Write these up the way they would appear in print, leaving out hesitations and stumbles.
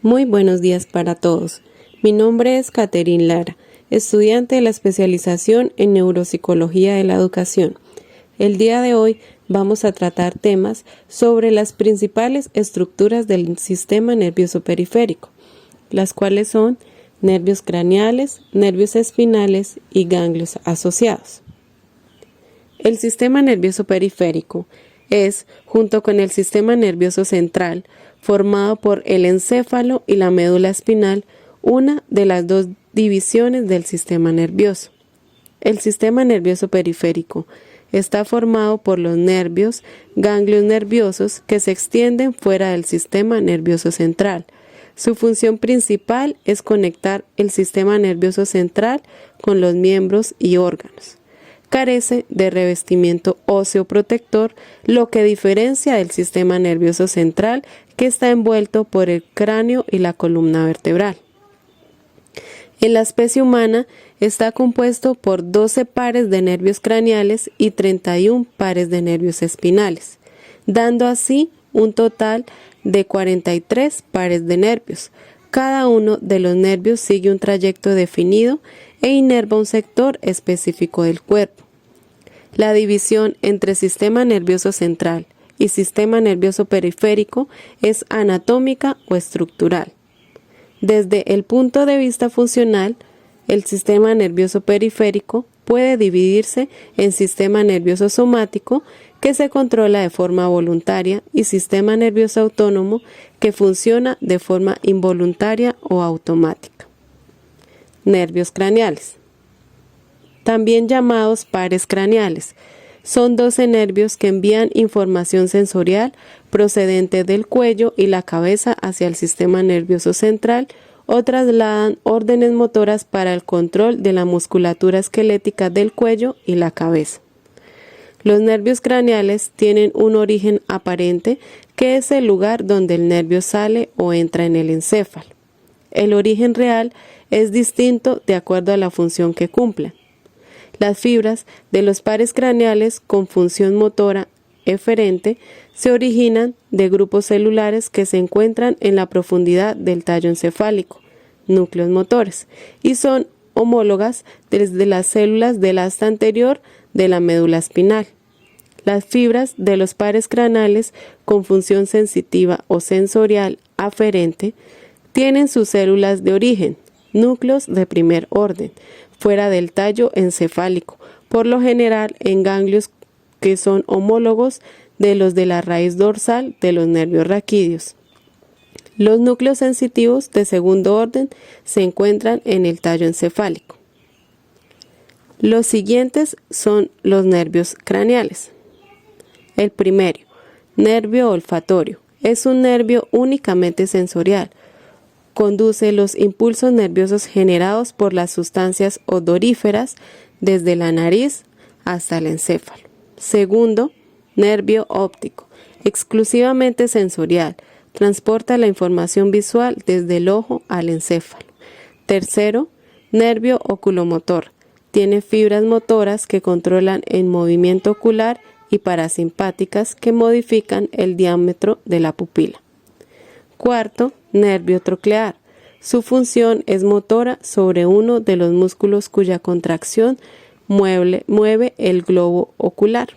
Muy buenos días para todos. Mi nombre es Catherine Lara, estudiante de la especialización en Neuropsicología de la Educación. El día de hoy vamos a tratar temas sobre las principales estructuras del sistema nervioso periférico, las cuales son nervios craneales, nervios espinales y ganglios asociados. El sistema nervioso periférico es, junto con el sistema nervioso central, formado por el encéfalo y la médula espinal, una de las dos divisiones del sistema nervioso. El sistema nervioso periférico está formado por los nervios, ganglios nerviosos que se extienden fuera del sistema nervioso central. Su función principal es conectar el sistema nervioso central con los miembros y órganos. Carece de revestimiento óseo protector, lo que diferencia del sistema nervioso central, que está envuelto por el cráneo y la columna vertebral. En la especie humana está compuesto por 12 pares de nervios craneales y 31 pares de nervios espinales, dando así un total de 43 pares de nervios. Cada uno de los nervios sigue un trayecto definido e inerva un sector específico del cuerpo. La división entre sistema nervioso central y sistema nervioso periférico es anatómica o estructural. Desde el punto de vista funcional, el sistema nervioso periférico puede dividirse en sistema nervioso somático, que se controla de forma voluntaria, y sistema nervioso autónomo, que funciona de forma involuntaria o automática. Nervios craneales, también llamados pares craneales, son 12 nervios que envían información sensorial procedente del cuello y la cabeza hacia el sistema nervioso central o trasladan órdenes motoras para el control de la musculatura esquelética del cuello y la cabeza. Los nervios craneales tienen un origen aparente, que es el lugar donde el nervio sale o entra en el encéfalo. El origen real es distinto de acuerdo a la función que cumplen. Las fibras de los pares craneales con función motora eferente se originan de grupos celulares que se encuentran en la profundidad del tallo encefálico, núcleos motores, y son homólogas desde las células del asta anterior de la médula espinal. Las fibras de los pares craneales con función sensitiva o sensorial aferente tienen sus células de origen, núcleos de primer orden, fuera del tallo encefálico, por lo general en ganglios que son homólogos de los de la raíz dorsal de los nervios raquídeos. Los núcleos sensitivos de segundo orden se encuentran en el tallo encefálico. Los siguientes son los nervios craneales. El primero, nervio olfatorio, es un nervio únicamente sensorial. Conduce los impulsos nerviosos generados por las sustancias odoríferas desde la nariz hasta el encéfalo. Segundo, nervio óptico, exclusivamente sensorial, transporta la información visual desde el ojo al encéfalo. Tercero, nervio oculomotor, tiene fibras motoras que controlan el movimiento ocular y parasimpáticas que modifican el diámetro de la pupila. Cuarto, nervio troclear. Su función es motora sobre uno de los músculos cuya contracción mueve el globo ocular.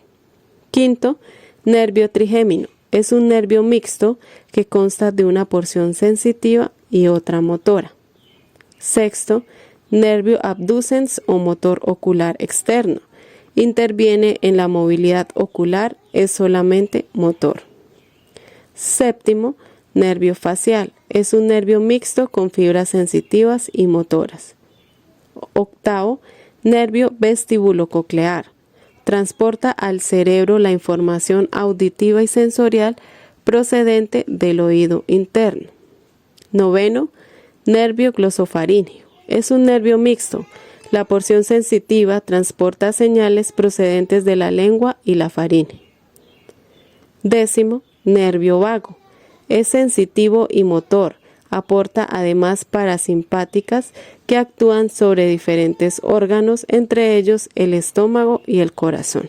Quinto, nervio trigémino. Es un nervio mixto que consta de una porción sensitiva y otra motora. Sexto, nervio abducens o motor ocular externo. Interviene en la movilidad ocular, es solamente motor. Séptimo, nervio facial. Es un nervio mixto con fibras sensitivas y motoras. Octavo, nervio vestibulococlear. Transporta al cerebro la información auditiva y sensorial procedente del oído interno. Noveno, nervio glosofaríngeo. Es un nervio mixto. La porción sensitiva transporta señales procedentes de la lengua y la faringe. Décimo, nervio vago. Es sensitivo y motor. Aporta además parasimpáticas que actúan sobre diferentes órganos, entre ellos el estómago y el corazón.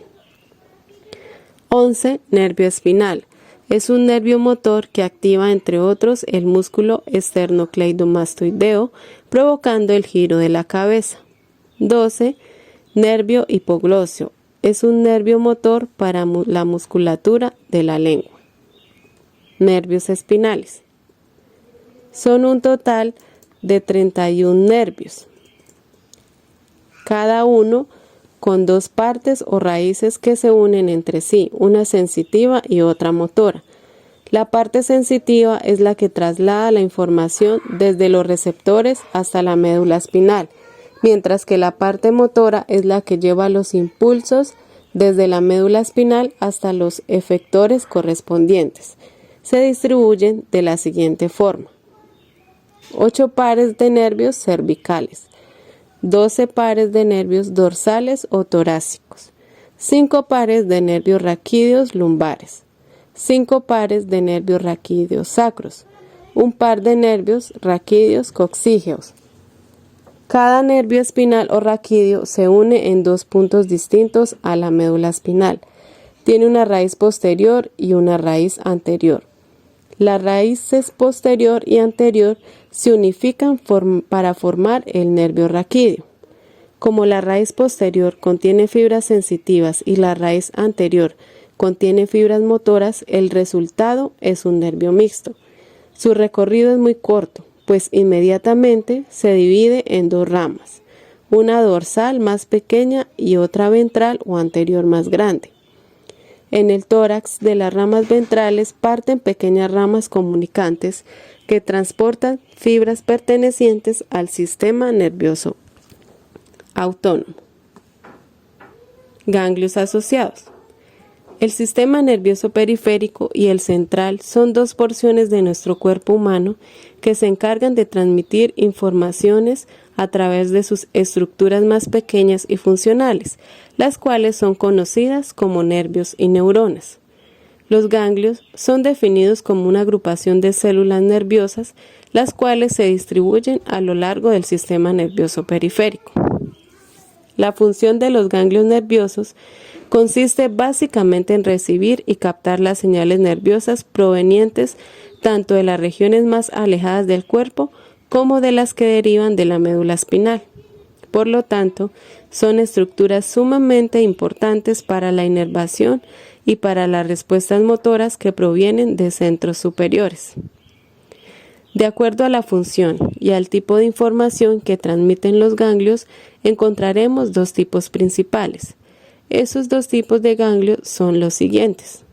11. Nervio espinal. Es un nervio motor que activa, entre otros, el músculo esternocleidomastoideo, provocando el giro de la cabeza. 12. Nervio hipoglóseo. Es un nervio motor para la musculatura de la lengua. Nervios espinales. Son un total de 31 nervios, cada uno con dos partes o raíces que se unen entre sí, una sensitiva y otra motora. La parte sensitiva es la que traslada la información desde los receptores hasta la médula espinal, mientras que la parte motora es la que lleva los impulsos desde la médula espinal hasta los efectores correspondientes. Se distribuyen de la siguiente forma: 8 pares de nervios cervicales, 12 pares de nervios dorsales o torácicos, 5 pares de nervios raquídeos lumbares, 5 pares de nervios raquídeos sacros, un par de nervios raquídeos coxígeos. Cada nervio espinal o raquídeo se une en dos puntos distintos a la médula espinal. Tiene una raíz posterior y una raíz anterior. Las raíces posterior y anterior se unifican para formar el nervio raquídeo. Como la raíz posterior contiene fibras sensitivas y la raíz anterior contiene fibras motoras, el resultado es un nervio mixto. Su recorrido es muy corto, pues inmediatamente se divide en dos ramas, una dorsal más pequeña y otra ventral o anterior más grande. En el tórax de las ramas ventrales parten pequeñas ramas comunicantes que transportan fibras pertenecientes al sistema nervioso autónomo. Ganglios asociados. El sistema nervioso periférico y el central son dos porciones de nuestro cuerpo humano que se encargan de transmitir informaciones a través de sus estructuras más pequeñas y funcionales, las cuales son conocidas como nervios y neuronas. Los ganglios son definidos como una agrupación de células nerviosas, las cuales se distribuyen a lo largo del sistema nervioso periférico. La función de los ganglios nerviosos consiste básicamente en recibir y captar las señales nerviosas provenientes tanto de las regiones más alejadas del cuerpo como de las que derivan de la médula espinal. Por lo tanto, son estructuras sumamente importantes para la inervación y para las respuestas motoras que provienen de centros superiores. De acuerdo a la función y al tipo de información que transmiten los ganglios, encontraremos dos tipos principales. Esos dos tipos de ganglios son los siguientes.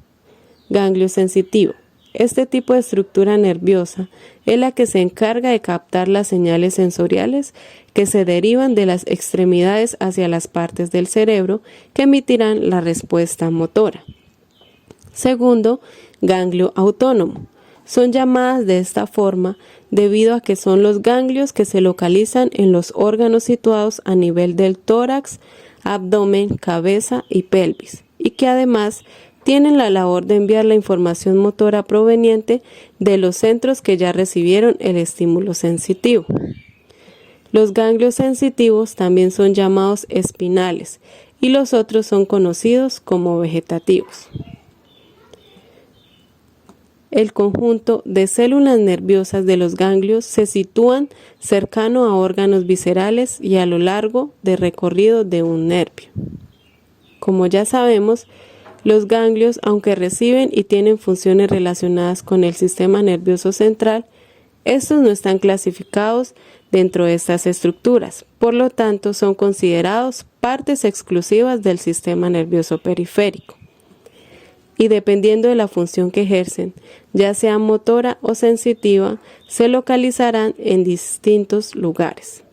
Ganglio sensitivo. Este tipo de estructura nerviosa es la que se encarga de captar las señales sensoriales que se derivan de las extremidades hacia las partes del cerebro que emitirán la respuesta motora. Segundo, ganglio autónomo. Son llamadas de esta forma debido a que son los ganglios que se localizan en los órganos situados a nivel del tórax, abdomen, cabeza y pelvis, y que además tienen la labor de enviar la información motora proveniente de los centros que ya recibieron el estímulo sensitivo. Los ganglios sensitivos también son llamados espinales y los otros son conocidos como vegetativos. El conjunto de células nerviosas de los ganglios se sitúan cercano a órganos viscerales y a lo largo del recorrido de un nervio. Como ya sabemos, los ganglios, aunque reciben y tienen funciones relacionadas con el sistema nervioso central, estos no están clasificados dentro de estas estructuras, por lo tanto son considerados partes exclusivas del sistema nervioso periférico. Y dependiendo de la función que ejercen, ya sea motora o sensitiva, se localizarán en distintos lugares,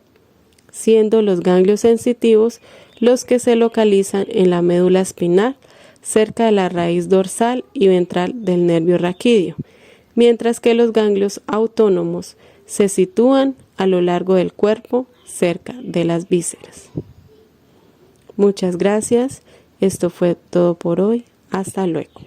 siendo los ganglios sensitivos los que se localizan en la médula espinal, cerca de la raíz dorsal y ventral del nervio raquídeo, mientras que los ganglios autónomos se sitúan a lo largo del cuerpo, cerca de las vísceras. Muchas gracias. Esto fue todo por hoy. Hasta luego.